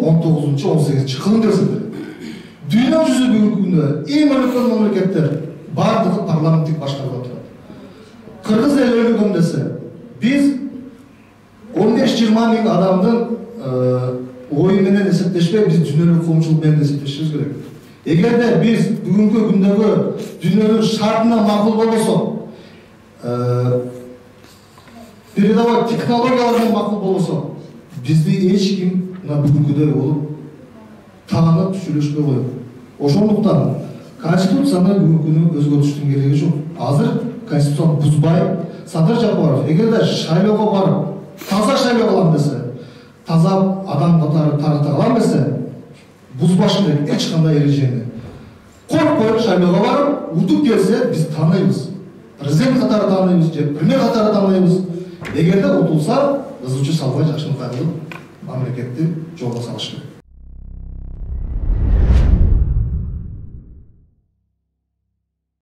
19-18 кылым десиндер. Дүйнө жүзү бүгүнкү күндө эң үлкен мамлекеттер бардыгы парламенттик башкарып отурат. Кыргыз эли өлгөн десе, биз 15-20 миң адамдын ою менен эсептешпей, биз дүйнөлүк коомчулук менен эсептешибиз керек. Эгерде биз бүгүнкү күндөгү дүйнөнүн шартына макул болбосок, передовой технологияларга макул болбосок, бизди эч ким мына бүгүнкүдөй болуп таанып сүйлөшпөй коет. Ошондуктан конституцияны бүгүнкү күнү өзгөртүштүн кереги жок. Азыр конституцияны бузбай, Садыр Жапаров эгерде шайлоого барып, таза шайлоо кылам десе, таза адам катары тарата кылам десе, бузбашы керек эч кандай эрежени. Коркпой шайлоого барып, утуп келсе, биз тааныйбыз. Президент катары тааныйбыз, же премьер катары тааныйбыз. Эгерде утулса, ызычы салбай жакшынакай кылып мамлекетти жолго салыш керек.